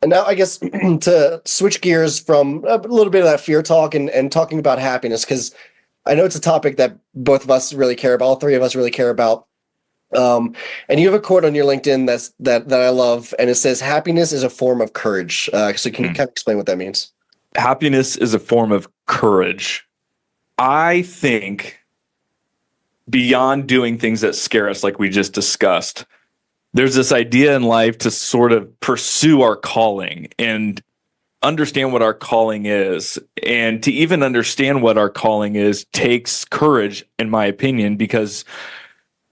And now I guess to switch gears from a little bit of that fear talk and talking about happiness, because I know it's a topic that both of us really care about, all three of us really care about. And you have a quote on your LinkedIn that I love, and it says, "Happiness is a form of courage." So can you kind of explain what that means? Happiness is a form of courage. I think beyond doing things that scare us, like we just discussed, there's this idea in life to sort of pursue our calling and understand what our calling is. And to even understand what our calling is takes courage, in my opinion, because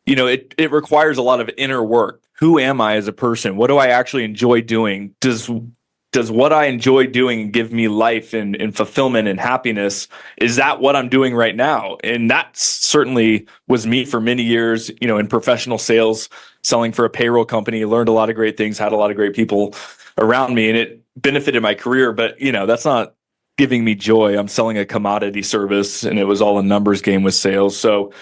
it requires a lot of inner work. Who am I as a person? What do I actually enjoy doing? Does what I enjoy doing give me life and fulfillment and happiness? Is that what I'm doing right now? And that certainly was me for many years, in professional sales, selling for a payroll company, learned a lot of great things, had a lot of great people around me, and it benefited my career. But, that's not giving me joy. I'm selling a commodity service, and it was all a numbers game with sales. So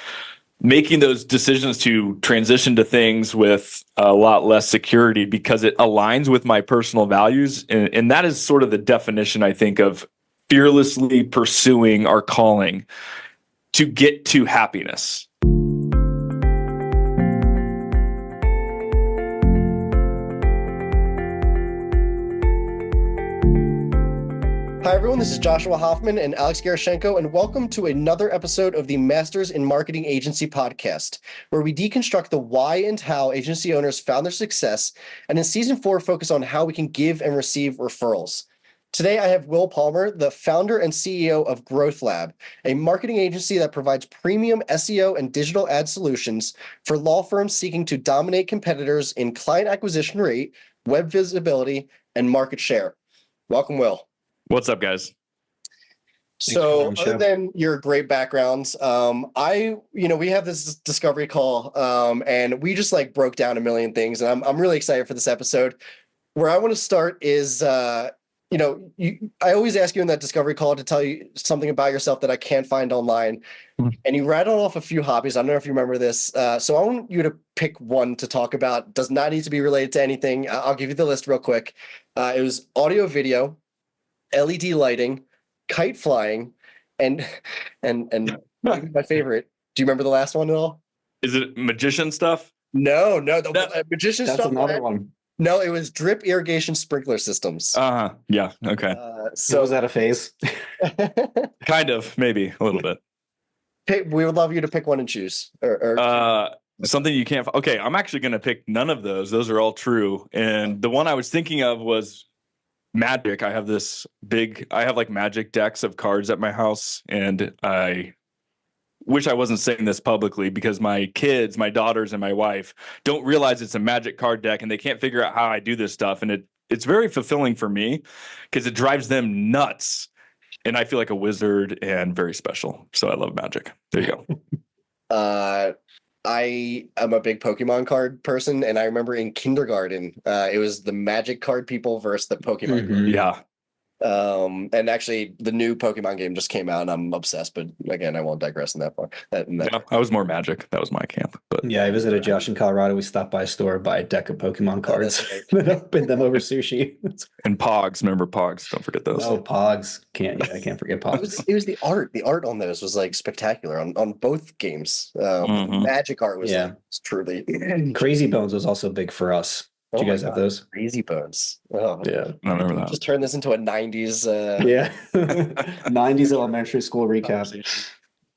making those decisions to transition to things with a lot less security because it aligns with my personal values. And that is sort of the definition, I think, of fearlessly pursuing our calling to get to happiness. Hi, everyone. This is Joshua Hoffman and Alex Gerashenko, and welcome to another episode of the Masters in Marketing Agency podcast, where we deconstruct the why and how agency owners found their success, and in season 4, focus on how we can give and receive referrals. Today, I have Will Palmer, the founder and CEO of Growth Lab, a marketing agency that provides premium SEO and digital ad solutions for law firms seeking to dominate competitors in client acquisition rate, web visibility, and market share. Welcome, Will. What's up, guys? So other than your great backgrounds, we have this discovery call, and we just broke down a million things, and I'm really excited for this episode. Where I want to start is, I always ask you in that discovery call to tell you something about yourself that I can't find online, and you rattled off a few hobbies. I don't know if you remember this. So I want you to pick one to talk about. Does not need to be related to anything. I'll give you the list real quick. It was audio, video, LED lighting, kite flying, and my favorite. Do you remember the last one at all? Is it magician stuff? No, the magician That's stuff. another one. No, it was drip irrigation sprinkler systems. Yeah. Okay. So was that a phase? Kind of, maybe a little bit. We would love you to pick one and choose. Something you can't. Okay, I'm actually going to pick none of those. Those are all true. And the one I was thinking of was Magic. I have Magic decks of cards at my house, and I wish I wasn't saying this publicly because my kids, my daughters, and my wife don't realize it's a Magic card deck, and they can't figure out how I do this stuff. And it's very fulfilling for me because it drives them nuts, and I feel like a wizard and very special. So I love Magic. There you go. I am a big Pokemon card person, and I remember in kindergarten, it was the Magic card people versus the Pokemon. Mm-hmm. Yeah. And actually, the new Pokemon game just came out, and I'm obsessed. But again, I won't digress in that part. Yeah, I was more Magic. That was my camp. But yeah, I visited Josh in Colorado. We stopped by a store, buy a deck of Pokemon cards, and opened them over sushi. And Pogs, remember Pogs? Don't forget those. Oh, Pogs! I can't forget Pogs. It was the art. The art on those was spectacular on both games. Magic art was truly Crazy Bones was also big for us. Do you guys have those? Crazy Bones. Oh, yeah. I remember that. Just turn this into a 90s. 90s elementary school recap.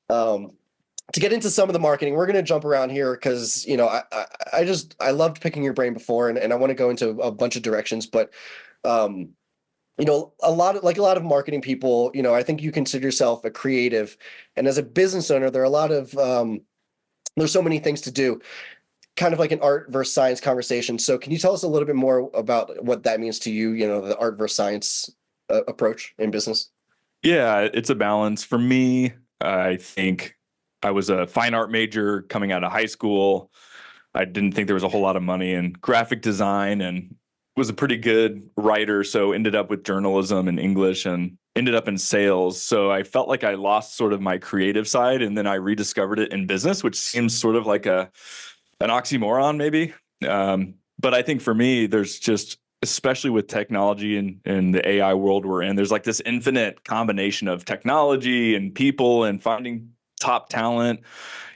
To get into some of the marketing, we're going to jump around here because, I loved picking your brain before, and I want to go into a bunch of directions. But, a lot of marketing people, I think you consider yourself a creative. And as a business owner, there are a lot of, there's so many things to do. Kind of like an art versus science conversation. So can you tell us a little bit more about what that means to you, the art versus science approach in business? Yeah, it's a balance. For me, I think I was a fine art major coming out of high school. I didn't think there was a whole lot of money in graphic design and was a pretty good writer. So ended up with journalism and English and ended up in sales. So I felt like I lost sort of my creative side, and then I rediscovered it in business, which seems sort of like an oxymoron maybe. But I think for me, there's just especially with technology and the AI world we're in, there's like this infinite combination of technology and people and finding top talent.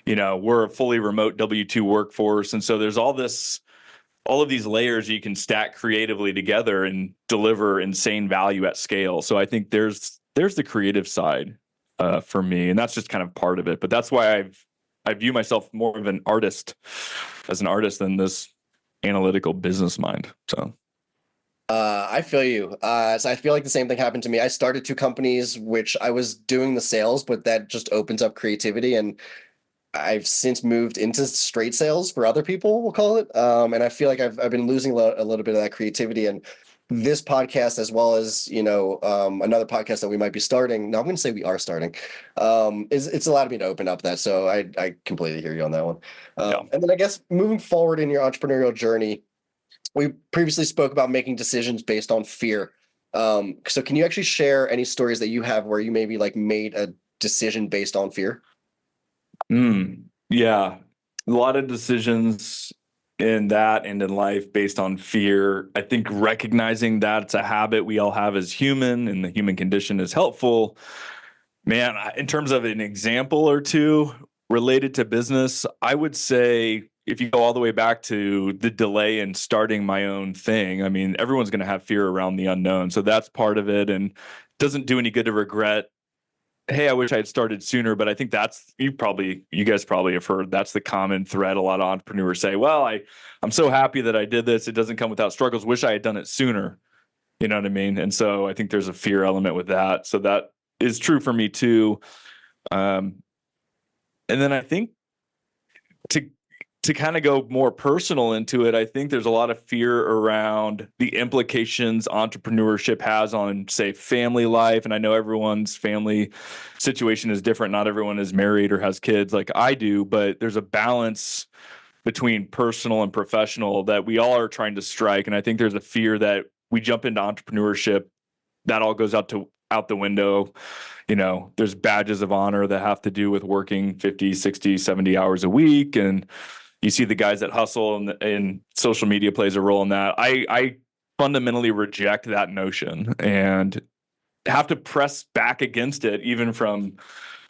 We're a fully remote W-2 workforce. And so there's all of these layers you can stack creatively together and deliver insane value at scale. So I think there's the creative side for me, and that's just kind of part of it. But that's why I view myself more of an artist than this analytical business mind. So I feel you. So I feel like the same thing happened to me. I started two companies, which I was doing the sales, but that just opens up creativity. And I've since moved into straight sales for other people, we'll call it. And I feel like I've been losing a little bit of that creativity. And this podcast, as well as another podcast that we might be starting. No, I'm going to say we are starting. It's allowed me to open up that. So I completely hear you on that one. And then I guess moving forward in your entrepreneurial journey, we previously spoke about making decisions based on fear. So can you actually share any stories that you have where you maybe like made a decision based on fear? Yeah, a lot of decisions in that and in life based on fear. I think recognizing that it's a habit we all have as human and the human condition is helpful. Man, in terms of an example or two related to business, I would say if you go all the way back to the delay in starting my own thing, I mean, everyone's going to have fear around the unknown. So that's part of it. And it doesn't do any good to regret, hey, I wish I had started sooner. But I think that's, you guys probably have heard, that's the common thread. A lot of entrepreneurs say, well, I'm so happy that I did this. It doesn't come without struggles. Wish I had done it sooner. You know what I mean? And so I think there's a fear element with that. So that is true for me too. And then I think to kind of go more personal into it, I think there's a lot of fear around the implications entrepreneurship has on, say, family life. And I know everyone's family situation is different. Not everyone is married or has kids like I do, but there's a balance between personal and professional that we all are trying to strike. And I think there's a fear that we jump into entrepreneurship, that all goes out the window. There's badges of honor that have to do with working 50, 60, 70 hours a week. And you see the guys that hustle, and social media plays a role in that. I fundamentally reject that notion and have to press back against it, even from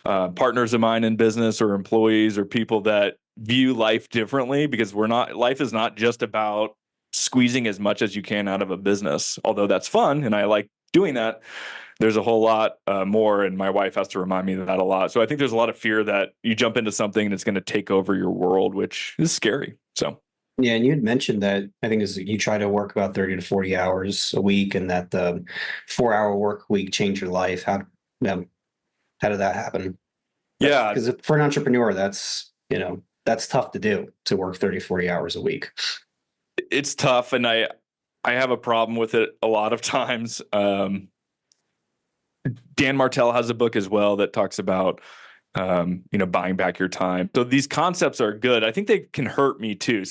partners of mine in business or employees or people that view life differently, because life is not just about squeezing as much as you can out of a business, although that's fun and I like doing that. There's a whole lot more, and my wife has to remind me of that a lot. So I think there's a lot of fear that you jump into something and it's going to take over your world, which is scary. So yeah, and you had mentioned that I think you try to work about 30 to 40 hours a week, and that the 4-hour work week changed your life. How did that happen? Yeah, because for an entrepreneur, that's tough to do, to work 30, 40 hours a week. It's tough, and I have a problem with it a lot of times. Dan Martell has a book as well that talks about, buying back your time. So these concepts are good. I think they can hurt me too.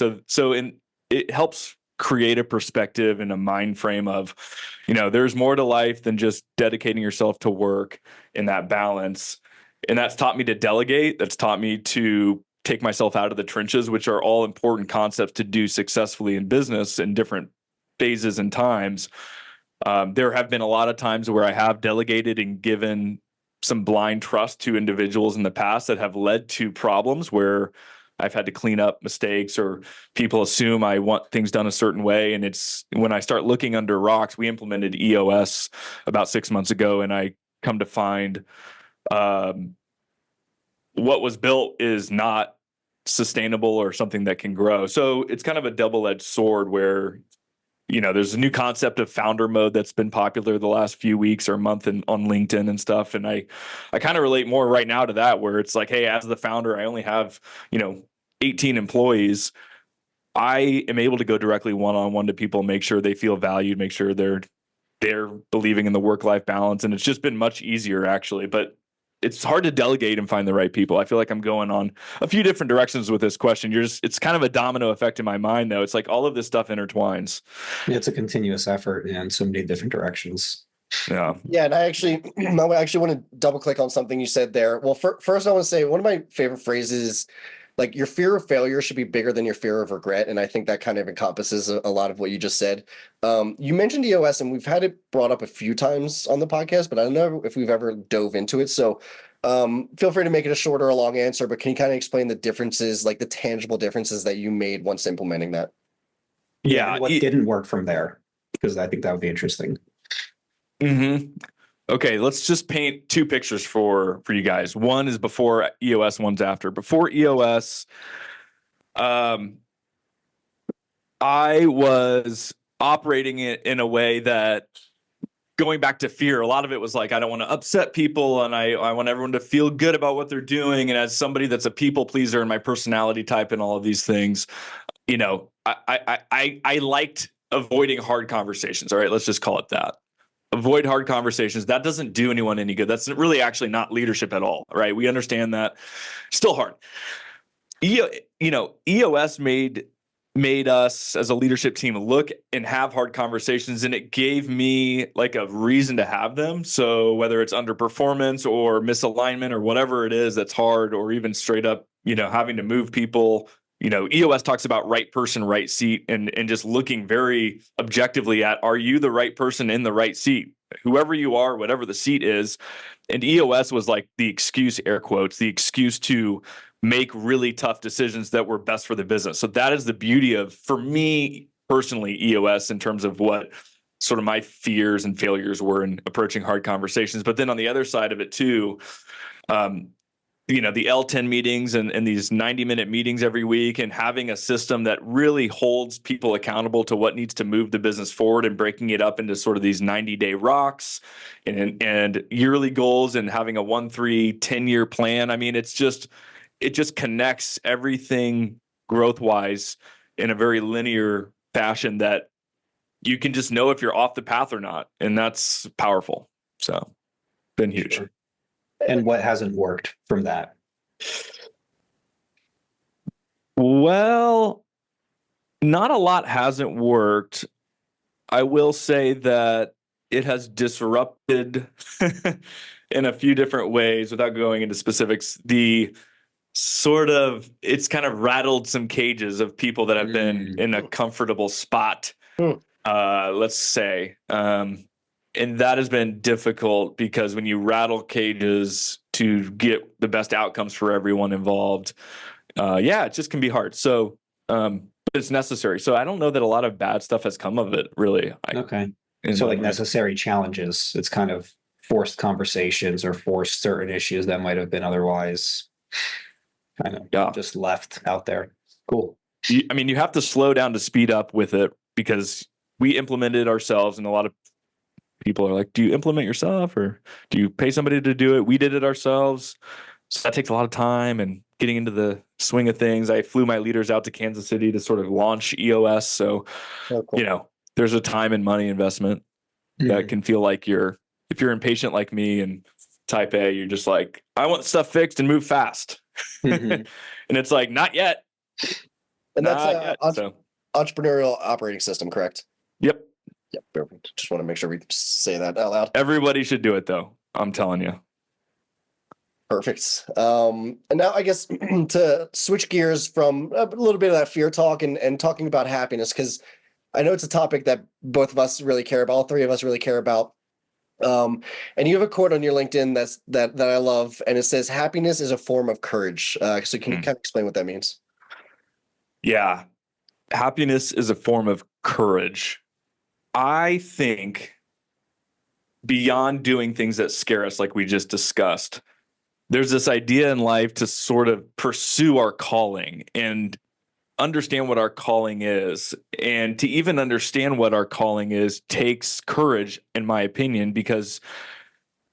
It helps create a perspective and a mind frame of, there's more to life than just dedicating yourself to work, in that balance. And that's taught me to delegate. That's taught me to take myself out of the trenches, which are all important concepts to do successfully in business in different phases and times. There have been a lot of times where I have delegated and given some blind trust to individuals in the past that have led to problems where I've had to clean up mistakes, or people assume I want things done a certain way. And it's when I start looking under rocks. We implemented EOS about 6 months ago, and I come to find what was built is not sustainable or something that can grow. So it's kind of a double-edged sword where, there's a new concept of founder mode that's been popular the last few weeks or month on LinkedIn and stuff. And I kind of relate more right now to that, where it's like, hey, as the founder, I only have, 18 employees. I am able to go directly one-on-one to people, make sure they feel valued, make sure they're believing in the work-life balance. And it's just been much easier, actually. But it's hard to delegate and find the right people. I feel like I'm going on a few different directions with this question. It's kind of a domino effect in my mind, though. It's like all of this stuff intertwines. It's a continuous effort in so many different directions. Yeah. Yeah. And I actually want to double click on something you said there. Well, first I want to say one of my favorite phrases like your fear of failure should be bigger than your fear of regret. And I think that kind of encompasses a lot of what you just said. You mentioned EOS, and we've had it brought up a few times on the podcast, but I don't know if we've ever dove into it. So feel free to make it a short or a long answer, but can you kind of explain the differences, like the tangible differences that you made once implementing that? Yeah. And what didn't work from there? Because I think that would be interesting. Mm-hmm. Okay, let's just paint two pictures for you guys. One is before EOS, one's after. Before EOS, I was operating it in a way that, going back to fear, a lot of it was like, I don't want to upset people, and I want everyone to feel good about what they're doing. And as somebody that's a people pleaser and my personality type and all of these things, you know, I liked avoiding hard conversations. All right, let's just call it that. Avoid hard conversations. That doesn't do anyone any good. That's really actually not leadership at all, right? We understand that. Still hard. EOS made us as a leadership team look and have hard conversations, and it gave me like a reason to have them. So whether it's underperformance or misalignment or whatever it is that's hard, or even straight up, having to move people. EOS talks about right person, right seat, and just looking very objectively at, are you the right person in the right seat? Whoever you are, whatever the seat is. And EOS was like the excuse, air quotes, the excuse to make really tough decisions that were best for the business. So that is the beauty of, for me personally, EOS, in terms of what sort of my fears and failures were in approaching hard conversations. But then on the other side of it too, the L10 meetings and these 90-minute meetings every week, and having a system that really holds people accountable to what needs to move the business forward, and breaking it up into sort of these 90-day rocks and yearly goals, and having a 1-3 10-year plan. I mean, it just connects everything growth-wise in a very linear fashion that you can just know if you're off the path or not. And that's powerful. So been huge. Sure. And what hasn't worked from that? Well, not a lot hasn't worked. I will say that it has disrupted in a few different ways, without going into specifics. It's kind of rattled some cages of people that have been in a comfortable spot, let's say. And that has been difficult, because when you rattle cages to get the best outcomes for everyone involved, it just can be hard. So it's necessary. So I don't know that a lot of bad stuff has come of it, really. Okay. So like necessary challenges, it's kind of forced conversations or forced certain issues that might have been otherwise kind of just left out there. Cool. You have to slow down to speed up with it, because we implemented ourselves, and a lot of people are like, do you implement yourself, or do you pay somebody to do it? We did it ourselves. So that takes a lot of time and getting into the swing of things. I flew my leaders out to Kansas City to sort of launch EOS. So, cool. There's a time and money investment that can feel like if you're impatient like me and type A, you're just like, I want stuff fixed and move fast. And it's like, not yet. And that's entrepreneurial operating system, correct? Yep. Yep, perfect. Just want to make sure we say that out loud. Everybody should do it, though. I'm telling you. Perfect. And now I guess to switch gears from a little bit of that fear talk and talking about happiness, because I know it's a topic that both of us really care about, all three of us really care about. And you have a quote on your LinkedIn that I love, and it says, "Happiness is a form of courage." So can you kind of explain what that means? Yeah. Happiness is a form of courage. I think, beyond doing things that scare us, like we just discussed, there's this idea in life to sort of pursue our calling and understand what our calling is. And to even understand what our calling is takes courage, in my opinion, because,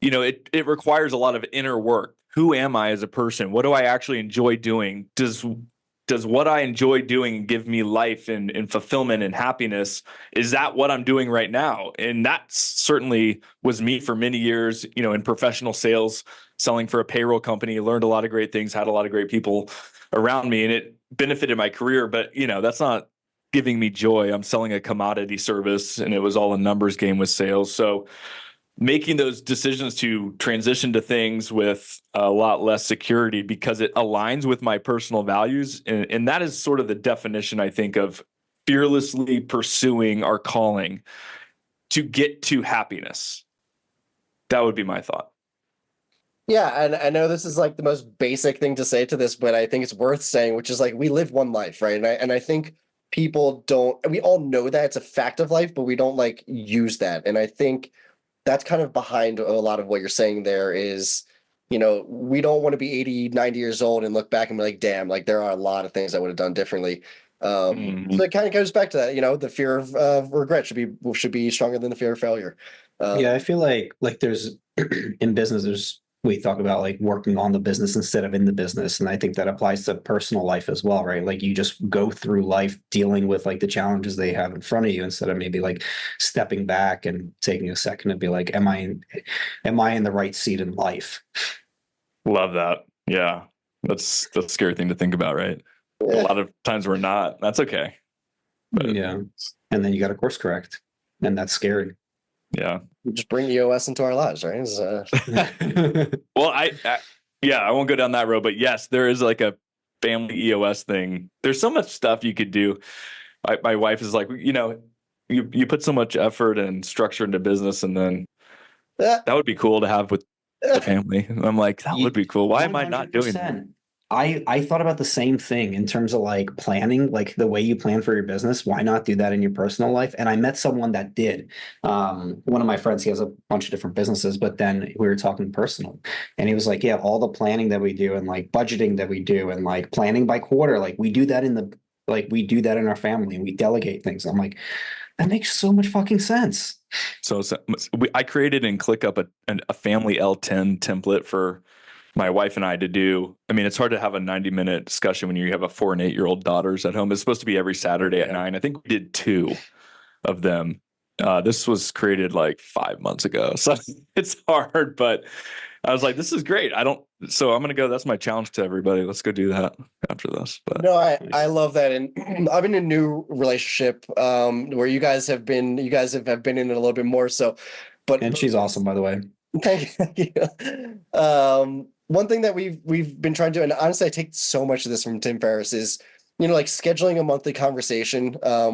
it requires a lot of inner work. Who am I as a person? What do I actually enjoy doing? Does what I enjoy doing give me life and fulfillment and happiness? Is that what I'm doing right now? And that certainly was me for many years, in professional sales, selling for a payroll company, learned a lot of great things, had a lot of great people around me, and it benefited my career. But, that's not giving me joy. I'm selling a commodity service, and it was all a numbers game with sales. So, making those decisions to transition to things with a lot less security because it aligns with my personal values. And that is sort of the definition, I think, of fearlessly pursuing our calling to get to happiness. That would be my thought. Yeah, and I know this is like the most basic thing to say to this, but I think it's worth saying, which is like we live one life, right? And I think people don't, we all know that it's a fact of life, but we don't like use that. And I think that's kind of behind a lot of what you're saying there is, we don't want to be 80, 90 years old and look back and be like, damn, like there are a lot of things I would have done differently. So it kind of goes back to that, the fear of regret should be stronger than the fear of failure. Yeah, I feel like there's in business, we talk about like working on the business instead of in the business. And I think that applies to personal life as well, right? Like you just go through life dealing with like the challenges they have in front of you instead of maybe like stepping back and taking a second and be like, am I in the right seat in life? Love that. Yeah. That's a scary thing to think about, right? Yeah. A lot of times we're not. That's okay. But, yeah. And then you got to course correct. And that's scary. Yeah. Just bring EOS into our lives, right? Well, I won't go down that road, but yes, there is like a family EOS thing. There's so much stuff you could do. My wife is like, you put so much effort and structure into business, and then that would be cool to have with the family. And I'm like, that would be cool. Why 100%. Am I not doing that? I thought about the same thing in terms of like planning, like the way you plan for your business. Why not do that in your personal life? And I met someone that did. One of my friends, he has a bunch of different businesses, but then we were talking personal, and he was like, yeah, all the planning that we do and like budgeting that we do and like planning by quarter, like we do that in our family and we delegate things. I'm like, that makes so much fucking sense. So I created in ClickUp a family L10 template for my wife and I to do. I mean, it's hard to have a 90-minute discussion when you have a 4 and 8-year-old daughters at home. It's supposed to be every Saturday at 9. I think we did 2 of them. This was created like 5 months ago. So it's hard, but I was like, this is great. So I'm going to go. That's my challenge to everybody. Let's go do that after this. But no, I love that. And I'm in a new relationship where you guys have been in it a little bit more. So, and she's awesome, by the way. Thank you. One thing that we've been trying to do, and honestly, I take so much of this from Tim Ferriss, is like scheduling a monthly conversation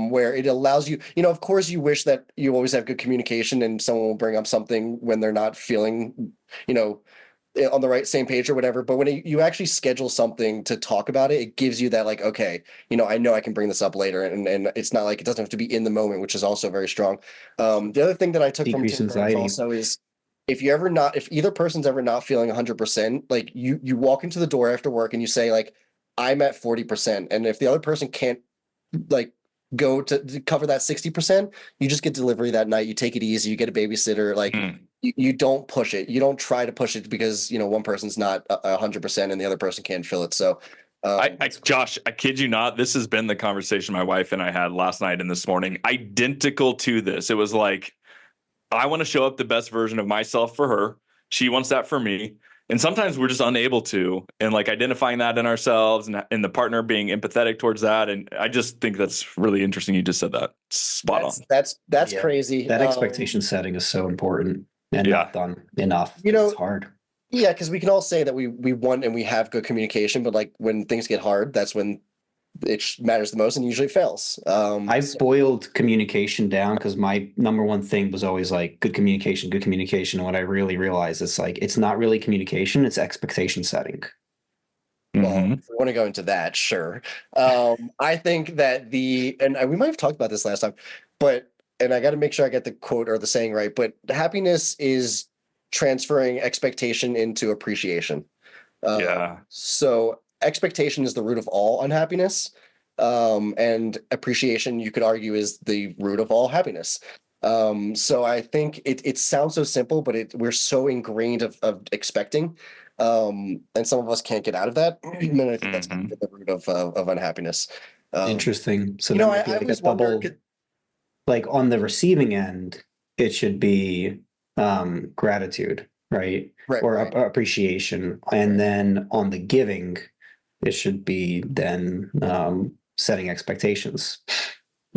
where it allows you, of course, you wish that you always have good communication and someone will bring up something when they're not feeling, on the same page or whatever. But when you actually schedule something to talk about it, it gives you that like, okay, I know I can bring this up later, and it's not like it doesn't have to be in the moment, which is also very strong. The other thing that I took from Tim Ferriss also is, if either person's ever not feeling 100%, like you walk into the door after work and you say like, I'm at 40%. And if the other person can't like go to cover that 60%, you just get delivery that night. You take it easy. You get a babysitter. Like you don't push it. You don't try to push it because, one person's not 100% and the other person can't fill it. So Josh, I kid you not, this has been the conversation my wife and I had last night and this morning, identical to this. It was like, I want to show up the best version of myself for her. She wants that for me. And sometimes we're just unable to, and like identifying that in ourselves and the partner being empathetic towards that. And I just think that's really interesting. You just said that spot on. That's crazy. That expectation setting is so important and not done enough. It's hard. Yeah. Cause we can all say that we want and we have good communication, but like when things get hard, that's when it matters the most and usually fails. I've boiled communication down because my number one thing was always like good communication. And what I really realized is like, it's not really communication, it's expectation setting. Well, if we want to go into that, sure. I think that and we might have talked about this last time, and I got to make sure I get the quote or the saying right, but happiness is transferring expectation into appreciation. So expectation is the root of all unhappiness, and appreciation, you could argue, is the root of all happiness. So I think it sounds so simple, but we're so ingrained of expecting, and some of us can't get out of that. And I think that's the root of unhappiness. Interesting. So I always wonder, like on the receiving end, it should be gratitude, right? Or appreciation, and then on the giving, it should be then setting expectations.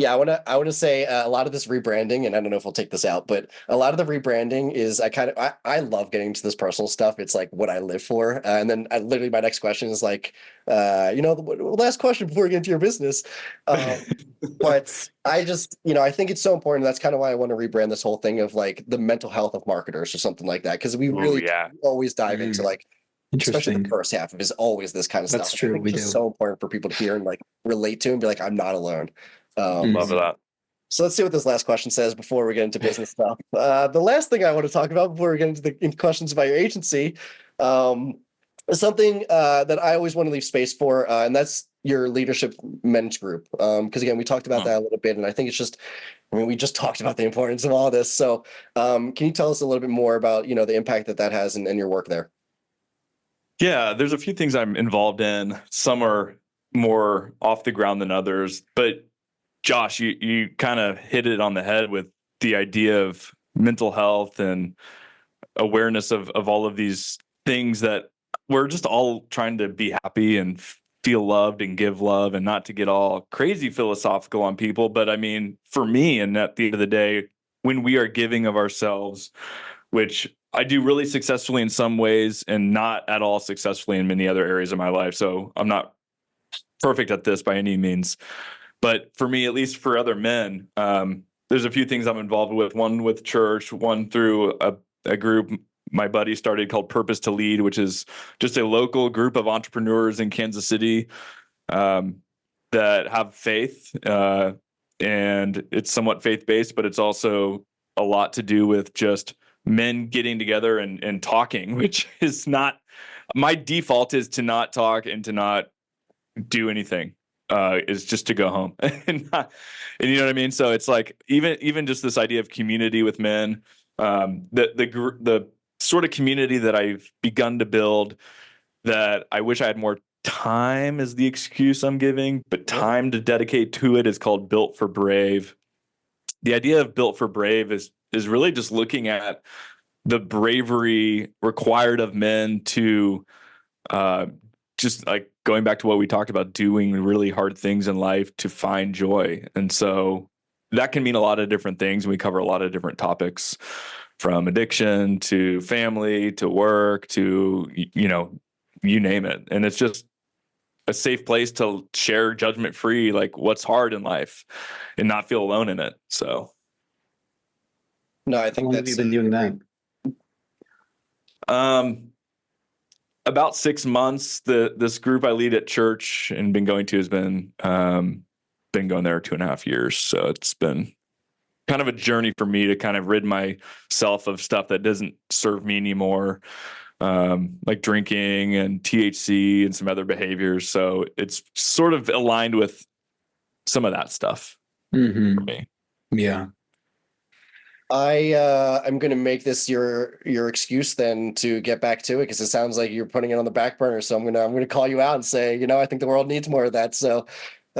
Yeah, I want to say a lot of this rebranding, and I don't know if we'll take this out, but a lot of the rebranding is I love getting into this personal stuff. It's like what I live for, and then literally my next question is like, the last question before we get into your business. But I just, I think it's so important. That's kind of why I want to rebrand this whole thing of like the mental health of marketers or something like that, because we really always dive into like, especially the Interesting. first half is always this kind of That's stuff. true, I think we it's just do. so important for people to hear and like relate to and be like, I'm not alone. Love that. So let's see what this last question says before we get into business stuff. The last thing I want to talk about before we get into the questions about your agency is something that I always want to leave space for, and that's your leadership men's group. Because again, we talked about that a little bit, and I think it's just, we just talked about the importance of all this. So can you tell us a little bit more about, the impact that has in your work there? Yeah, there's a few things I'm involved in. Some are more off the ground than others, but Josh, you kind of hit it on the head with the idea of mental health and awareness of all of these things that we're just all trying to be happy and feel loved and give love, and not to get all crazy philosophical on people. But I mean, for me, and at the end of the day, when we are giving of ourselves, which I do really successfully in some ways and not at all successfully in many other areas of my life. So I'm not perfect at this by any means. But for me, at least for other men, there's a few things I'm involved with. One with church, one through a group my buddy started called Purpose to Lead, which is just a local group of entrepreneurs in Kansas City that have faith. And it's somewhat faith-based, but it's also a lot to do with just men getting together and talking, which is not, my default is to not talk and to not do anything. Is just to go home and you know what I mean? So it's like, even just this idea of community with men, the sort of community that I've begun to build that I wish I had more time is the excuse I'm giving, but time to dedicate to it is called Built for Brave. The idea of Built for Brave is really just looking at the bravery required of men to just like going back to what we talked about, doing really hard things in life to find joy. And so that can mean a lot of different things. We cover a lot of different topics, from addiction to family to work to, you name it. And it's just a safe place to share judgment free, like what's hard in life, and not feel alone in it. So. No, I think How long have you been doing that? About 6 months. This group I lead at church and been going to has been going there 2.5 years. So it's been kind of a journey for me to kind of rid myself of stuff that doesn't serve me anymore, like drinking and THC and some other behaviors. So it's sort of aligned with some of that stuff for me. Yeah. I'm going to make this your excuse then to get back to it, because it sounds like you're putting it on the back burner. So I'm going to call you out and say, I think the world needs more of that. So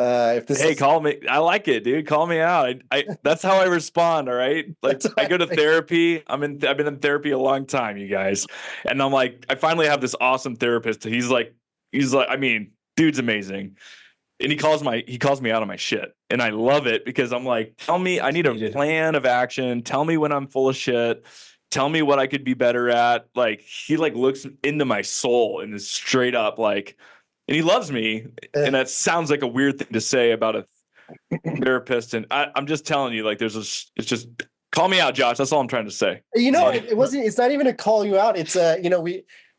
if this call me. I like it, dude. Call me out. I that's how I respond. All right. Like I go to therapy. I've been in therapy a long time, you guys. And I'm like, I finally have this awesome therapist. He's like, I mean, dude's amazing. And he calls me out on my shit. And I love it, because I'm like, tell me, I need a plan of action. Tell me when I'm full of shit. Tell me what I could be better at. Like, he like looks into my soul and is straight up like, and he loves me. And that sounds like a weird thing to say about a therapist. And I'm just telling you, like, it's just call me out, Josh. That's all I'm trying to say. It's not even a call you out. It's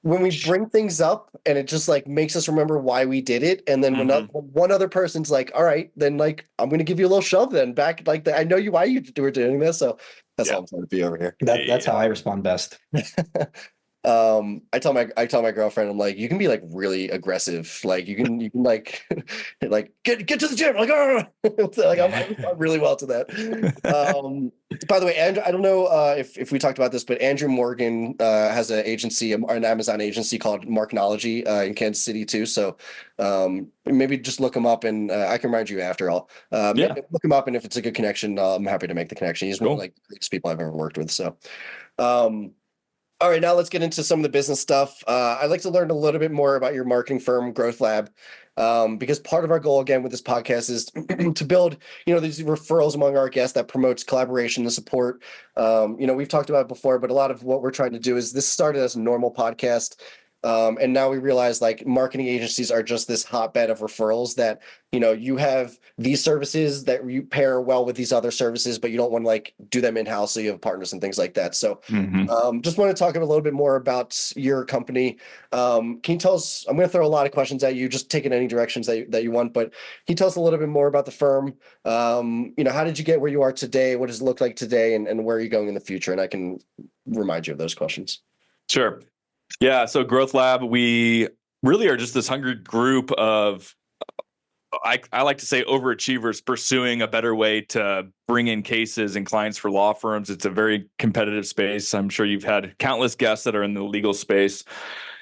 when we bring things up and it just like makes us remember why we did it. And then when one other person's like, all right, then like, I'm going to give you a little shove then back. Like, I know why you were doing this. So that's all I'm trying to be over here. That's how I respond best. I tell my girlfriend, I'm like, you can be like really aggressive. Like you can like like get to the gym. Like, like I respond really well to that. By the way, Andrew, I don't know if we talked about this, but Andrew Morgan has an agency, an Amazon agency called Marknology in Kansas City too. So maybe just look him up, and I can remind you after all. Look him up, and if it's a good connection, I'm happy to make the connection. He's one of like the greatest people I've ever worked with. So All right, now let's get into some of the business stuff. I'd like to learn a little bit more about your marketing firm, Growth Lab, because part of our goal, again, with this podcast is to build, these referrals among our guests that promotes collaboration and support. We've talked about it before, but a lot of what we're trying to do is this started as a normal podcast. And now we realize like marketing agencies are just this hotbed of referrals that, you have these services that you pair well with these other services, but you don't want to like do them in-house. So you have partners and things like that. So just want to talk a little bit more about your company. Can you tell us, I'm going to throw a lot of questions at you, just take it any directions that you want, but can you tell us a little bit more about the firm? How did you get where you are today? What does it look like today? And where are you going in the future? And I can remind you of those questions. Sure. Yeah. So Growth Lab, we really are just this hungry group of, I like to say, overachievers pursuing a better way to bring in cases and clients for law firms. It's a very competitive space. I'm sure you've had countless guests that are in the legal space.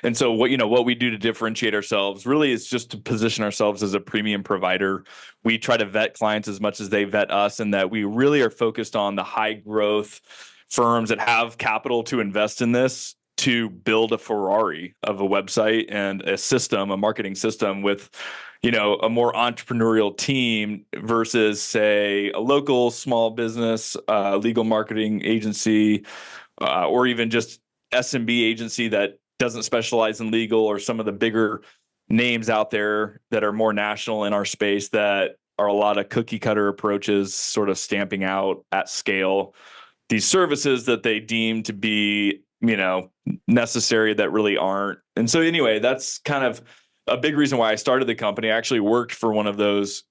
And so what we do to differentiate ourselves really is just to position ourselves as a premium provider. We try to vet clients as much as they vet us, and that we really are focused on the high growth firms that have capital to invest in this, to build a Ferrari of a website and a system, a marketing system with, a more entrepreneurial team versus, say, a local small business, legal marketing agency, or even just SMB agency that doesn't specialize in legal, or some of the bigger names out there that are more national in our space that are a lot of cookie cutter approaches, sort of stamping out at scale these services that they deem to be necessary that really aren't. And so anyway, that's kind of a big reason why I started the company. I actually worked for one of those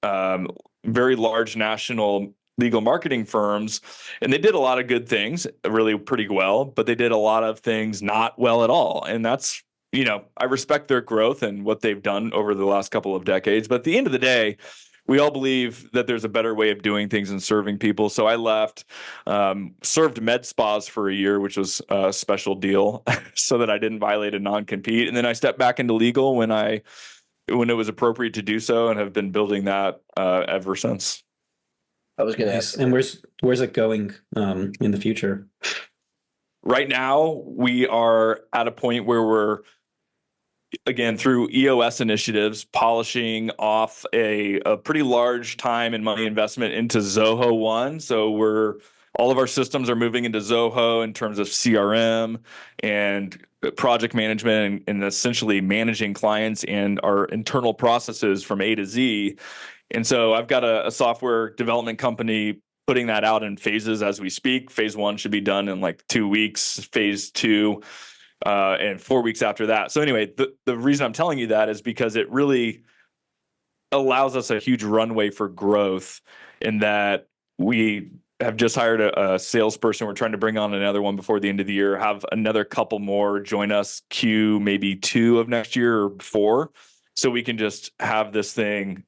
very large national legal marketing firms, and they did a lot of good things really pretty well, but they did a lot of things not well at all. And that's, I respect their growth and what they've done over the last couple of decades. But at the end of the day, we all believe that there's a better way of doing things and serving people. So I left, served med spas for a year, which was a special deal so that I didn't violate a non-compete. And then I stepped back into legal when it was appropriate to do so, and have been building that ever since. I was going to ask. And where's it going in the future? Right now, we are at a point where we're, again, through EOS initiatives, polishing off a pretty large time and money investment into Zoho One. So all of our systems are moving into Zoho in terms of CRM and project management, and essentially managing clients and our internal processes from A to Z. And so I've got a software development company putting that out in phases as we speak. Phase 1 should be done in like 2 weeks. Phase 2 and 4 weeks after that. So anyway, the reason I'm telling you that is because it really allows us a huge runway for growth, in that we have just hired a salesperson. We're trying to bring on another one before the end of the year, have another couple more join us Q maybe 2 of next year or 4. So we can just have this thing,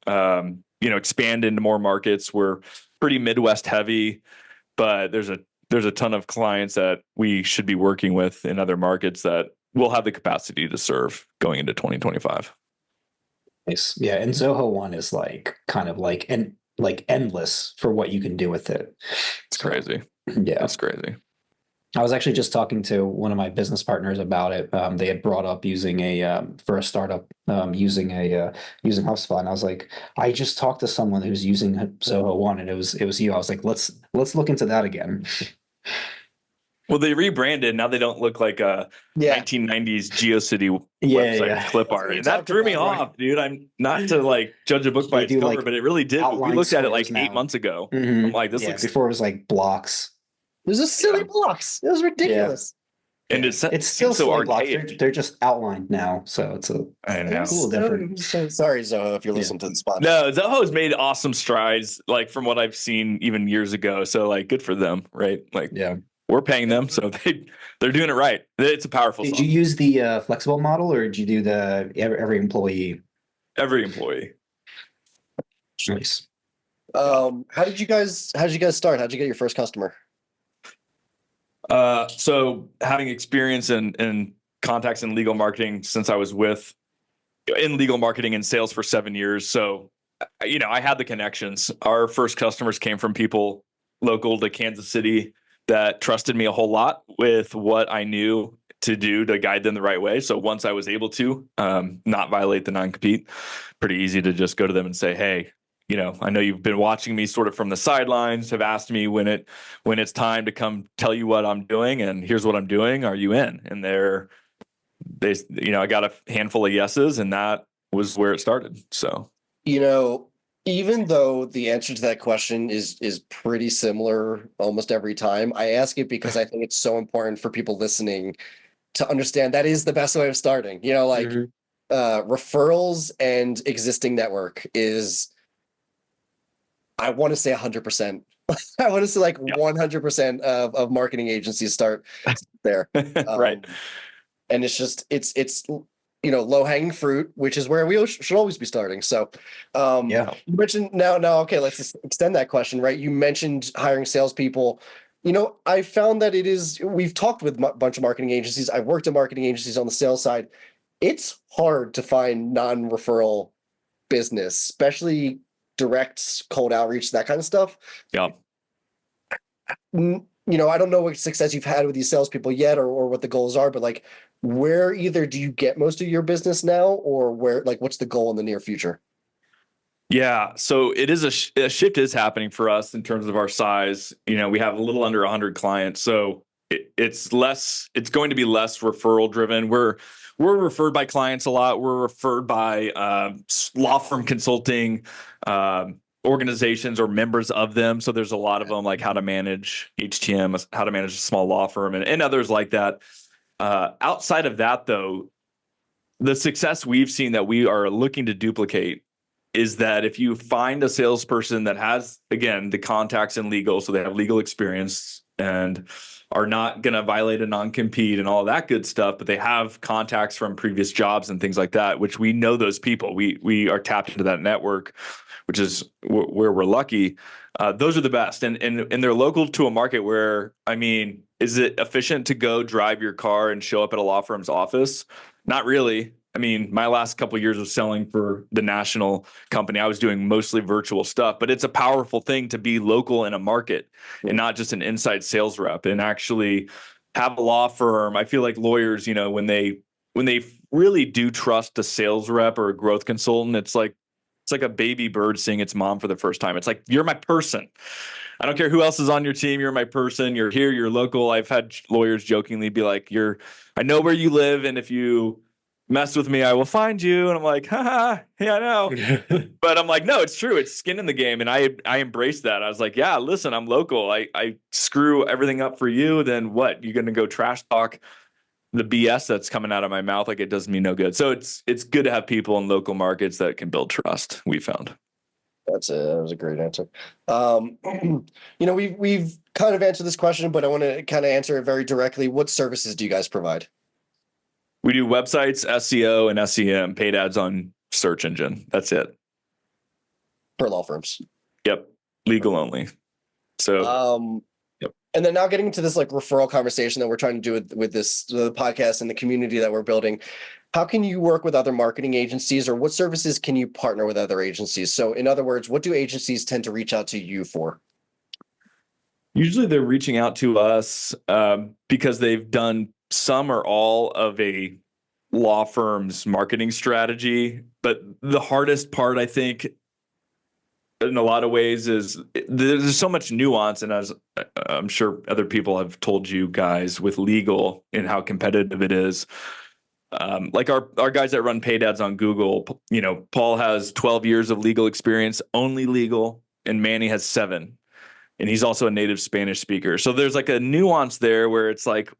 expand into more markets. We're pretty Midwest heavy, but there's a ton of clients that we should be working with in other markets that we'll have the capacity to serve going into 2025. Nice. Yeah. And Zoho One is kind of endless for what you can do with it. It's crazy. Yeah. It's crazy. I was actually just talking to one of my business partners about it. They had brought up using for a startup, using HubSpot, and I was like, I just talked to someone who's using Zoho One, and it was you. I was like, let's look into that again. Well, they rebranded. Now they don't look like a 1990s GeoCity website clip art. And that threw me off, dude. I'm not to judge a book by its cover, but it really did. We looked at it 8 months ago. Mm-hmm. I'm like, this looks. Before it was blocks. It was just silly blocks. It was ridiculous. Yeah. And it's still so archaic. They're just outlined now, so it's a cool different. Sorry, Zoho, if you're listening to the spot. No, Zoho's made awesome strides, from what I've seen even years ago. So good for them, right? We're paying them, so they're doing it right. It's a powerful. Did you use the flexible model, or did you do the every employee? Every employee. Nice. How did you guys start? How'd you get your first customer? So having experience in contacts in legal marketing since I was in legal marketing and sales for 7 years. So, I had the connections. Our first customers came from people local to Kansas City that trusted me a whole lot with what I knew to do to guide them the right way. So once I was able to not violate the non-compete, pretty easy to just go to them and say, hey, I know you've been watching me sort of from the sidelines, have asked me when it's time to come tell you what I'm doing, and here's what I'm doing. Are you in? And I got a handful of yeses, and that was where it started. So, even though the answer to that question is pretty similar almost every time, I ask it because I think it's so important for people listening to understand that is the best way of starting. Referrals and existing network is, I want to say 100%. I want to say 100% of marketing agencies start there. Right. And it's low hanging fruit, which is where we should always be starting. So, you mentioned now, okay, let's just extend that question, right? You mentioned hiring salespeople. I found that we've talked with a bunch of marketing agencies. I've worked at marketing agencies on the sales side. It's hard to find non-referral business, especially direct cold outreach, that kind of stuff. Yeah. I don't know what success you've had with these salespeople yet, or what the goals are, but where either do you get most of your business now, or what's the goal in the near future? Yeah. So it is a shift is happening for us in terms of our size. We have a little under 100 clients. So it's going to be less referral driven. We're referred by clients a lot. We're referred by law firm consulting organizations or members of them. So there's a lot of them, like how to manage HTM, how to manage a small law firm, and others like that. Outside of that, though, the success we've seen that we are looking to duplicate is that if you find a salesperson that has, again, the contacts in legal, so they have legal experience and are not going to violate a non-compete and all that good stuff, but they have contacts from previous jobs and things like that, which we know those people. We are tapped into that network, which is where we're lucky. Those are the best. And they're local to a market where, is it efficient to go drive your car and show up at a law firm's office? Not really. My last couple of years of selling for the national company, I was doing mostly virtual stuff, but it's a powerful thing to be local in a market and not just an inside sales rep, and actually have a law firm. I feel like lawyers, when they really do trust a sales rep or a growth consultant, it's like a baby bird seeing its mom for the first time. It's like, you're my person. I don't care who else is on your team. You're my person. You're here. You're local. I've had lawyers jokingly be like, I know where you live, and if you mess with me, I will find you. And I'm like, haha, yeah, I know. But I'm like, no, it's true. It's skin in the game. And I embraced that. I was like, yeah, listen, I'm local. I screw everything up for you. Then what? You're going to go trash talk the BS that's coming out of my mouth? Like, it does me no good. So it's good to have people in local markets that can build trust, we found. That was a great answer. We've kind of answered this question, but I want to kind of answer it very directly. What services do you guys provide? We do websites, SEO, and SEM, paid ads on search engine. That's it. For law firms. Yep. Legal only. So, yep. And then now getting into this referral conversation that we're trying to do with the podcast and the community that we're building. How can you work with other marketing agencies, or what services can you partner with other agencies? So in other words, what do agencies tend to reach out to you for? Usually they're reaching out to us because they've done some or all of a law firm's marketing strategy. But the hardest part, I think, in a lot of ways, is there's so much nuance. And as I'm sure other people have told you guys with legal and how competitive it is, like our guys that run paid ads on Google, Paul has 12 years of legal experience, only legal, and Manny has 7. And he's also a native Spanish speaker. So there's a nuance there where it's like,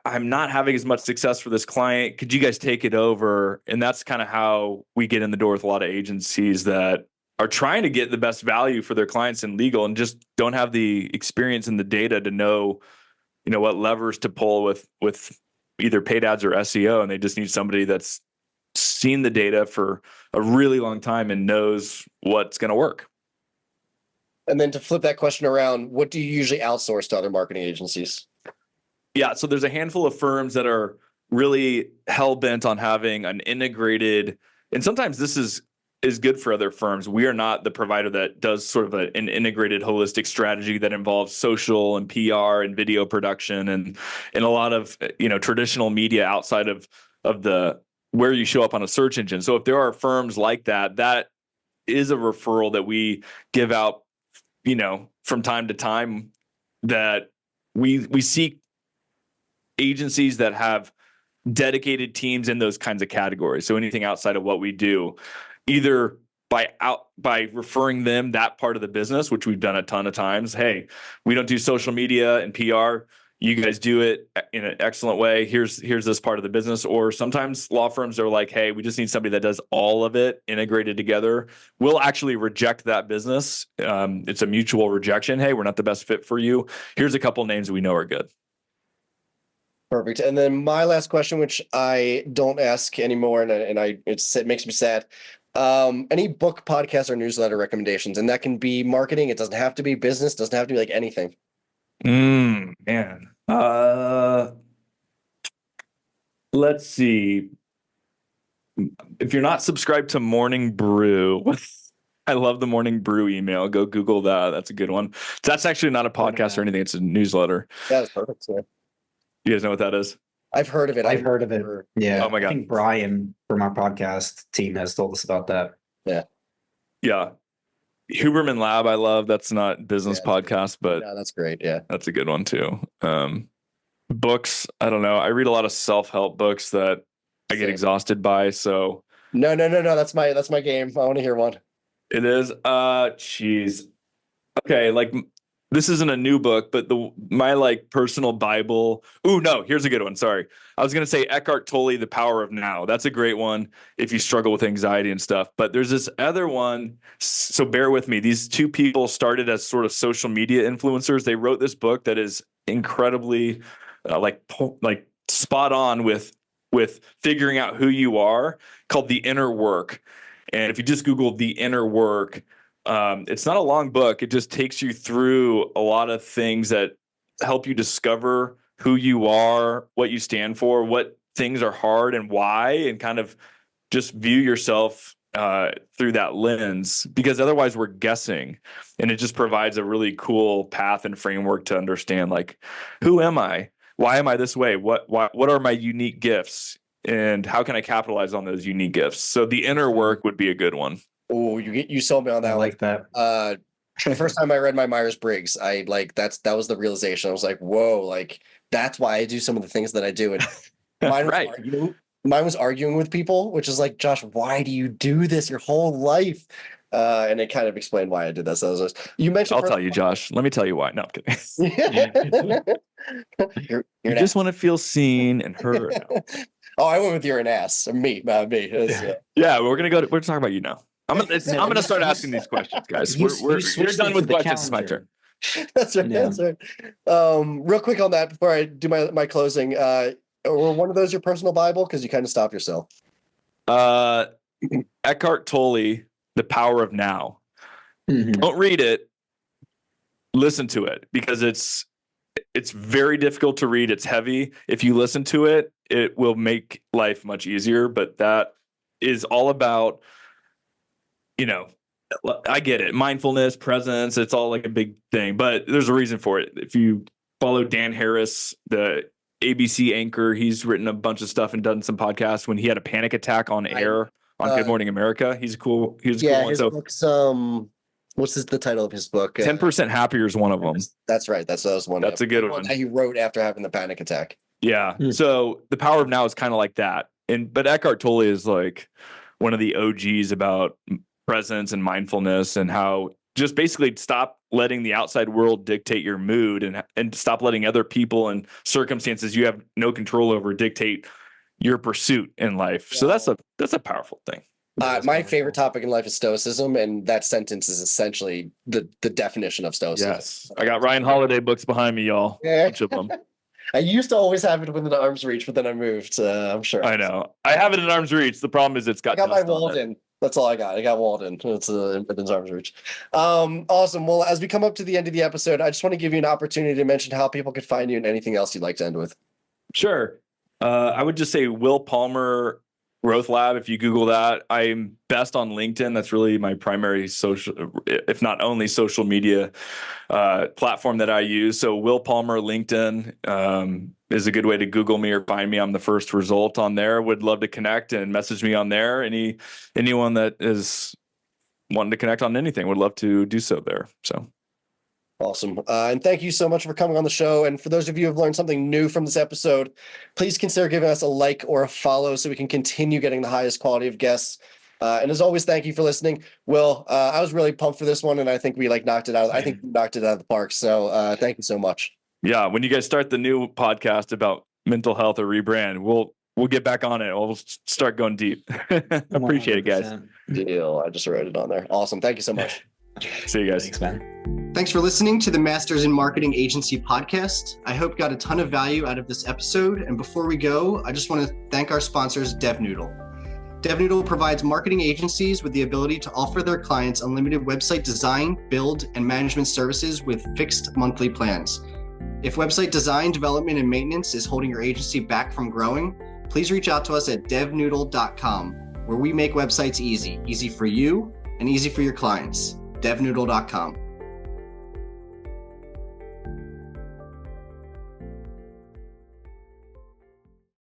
I'm not having as much success for this client. Could you guys take it over? And that's kind of how we get in the door with a lot of agencies that are trying to get the best value for their clients in legal and just don't have the experience and the data to know, what levers to pull with either paid ads or SEO. And they just need somebody that's seen the data for a really long time and knows what's going to work. And then to flip that question around, what do you usually outsource to other marketing agencies? Yeah, so there's a handful of firms that are really hell-bent on having an integrated, and sometimes this is is good for other firms. We are not the provider that does sort of an integrated holistic strategy that involves social and PR and video production and a lot of, traditional media outside of the where you show up on a search engine. So if there are firms like that, that is a referral that we give out, from time to time, that we seek agencies that have dedicated teams in those kinds of categories. So anything outside of what we do, either by referring them that part of the business, which we've done a ton of times. Hey, we don't do social media and PR. You guys do it in an excellent way. Here's this part of the business. Or sometimes law firms are like, hey, we just need somebody that does all of it integrated together. We'll actually reject that business. It's a mutual rejection. Hey, we're not the best fit for you. Here's a couple names we know are good. Perfect. And then my last question, which I don't ask anymore, and it makes me sad. Any book, podcast, or newsletter recommendations? And that can be marketing. It doesn't have to be business. Doesn't have to be like anything. Man. Let's see. If you're not subscribed to Morning Brew, I love the Morning Brew email. Go Google that. That's a good one. That's actually not a podcast or anything. It's a newsletter. That is perfect. Yeah. You guys know what that is? I've heard of it. I've heard of it. Yeah. Oh my God. I think Brian from our podcast team has told us about that. Yeah. Yeah. Huberman Lab, I love. That's not business podcast, but yeah, that's great. Yeah. That's a good one too. Books, I don't know. I read a lot of self-help books that I get exhausted by. So no. That's my game. I want to hear one. It is. Geez. Okay, like this isn't a new book, but my like personal Bible. Ooh, no, here's a good one. Sorry. I was going to say Eckhart Tolle, The Power of Now. That's a great one if you struggle with anxiety and stuff. But there's this other one. So bear with me. These two people started as sort of social media influencers. They wrote this book that is incredibly like spot on with figuring out who you are, called The Inner Work. And if you just Google The Inner Work, it's not a long book. It just takes you through a lot of things that help you discover who you are, what you stand for, what things are hard and why, and kind of just view yourself through that lens, because otherwise we're guessing. And it just provides a really cool path and framework to understand, like, who am I? Why am I this way? What are my unique gifts? And how can I capitalize on those unique gifts? So The Inner Work would be a good one. Oh, you sold me on that. I like that. The first time I read my Myers-Briggs, that was the realization. I was like, whoa, like that's why I do some of the things that I do. And mine was arguing with people, which is like, Josh, why do you do this your whole life? And it kind of explained why I did that. So you mentioned. I'll tell you, Josh. Let me tell you why. No, I'm kidding. you're you just want to feel seen and heard. Oh, I went with you're an ass. Me. Yeah, we're talking about you now. I'm gonna start asking these questions, guys. We're done with questions. It's my turn. That's right. Yeah. That's right. Real quick on that before I do my closing. Were one of those your personal Bible? Because you kind of stopped yourself. Eckhart Tolle, The Power of Now. Mm-hmm. Don't read it. Listen to it, because it's very difficult to read. It's heavy. If you listen to it, it will make life much easier. But that is all about, I get it. Mindfulness, presence, it's all like a big thing, but there's a reason for it. If you follow Dan Harris, the ABC anchor, he's written a bunch of stuff and done some podcasts when he had a panic attack on air on Good Morning America. He's a cool one. His book's, what's the title of his book? 10% Happier is one of them. That's right. That was one. That's a good one. That he wrote after having the panic attack. Yeah. So The Power of Now is kind of like that. But Eckhart Tolle is like one of the OGs about presence and mindfulness, and how just basically stop letting the outside world dictate your mood, and stop letting other people and circumstances you have no control over dictate your pursuit in life. Yeah. So that's a powerful thing. My favorite topic in life is stoicism, and that sentence is essentially the definition of stoicism. Yes. I got Ryan Holiday books behind me, y'all. A bunch of them. I used to always have it within arm's reach, but then I moved. I'm sure. I know. I have it in arm's reach. The problem is I got my Walden. That's all I got. I got Walden. It's within arm's reach. Awesome. Well, as we come up to the end of the episode, I just want to give you an opportunity to mention how people could find you and anything else you'd like to end with. Sure. I would just say Will Palmer Growth Lab. If you Google that, I'm best on LinkedIn. That's really my primary social, if not only social media platform that I use. So Will Palmer LinkedIn is a good way to Google me or find me. I'm the first result on there. Would love to connect and message me on there. Anyone that is wanting to connect on anything would love to do so there. So. Awesome. And thank you so much for coming on the show. And for those of you who have learned something new from this episode, please consider giving us a like or a follow so we can continue getting the highest quality of guests. And as always, thank you for listening. Will, I was really pumped for this one, and I think we knocked it out. I think we knocked it out of the park. So thank you so much. Yeah. When you guys start the new podcast about mental health or rebrand, we'll get back on it. We'll start going deep. Appreciate 100%. It, guys. Deal. I just wrote it on there. Awesome. Thank you so much. See you guys. Thanks, man. Thanks for listening to the Masters in Marketing Agency podcast. I hope you got a ton of value out of this episode. And before we go, I just want to thank our sponsors, DevNoodle. DevNoodle provides marketing agencies with the ability to offer their clients unlimited website design, build, and management services with fixed monthly plans. If website design, development, and maintenance is holding your agency back from growing, please reach out to us at devnoodle.com, where we make websites easy for you and easy for your clients. devnoodle.com.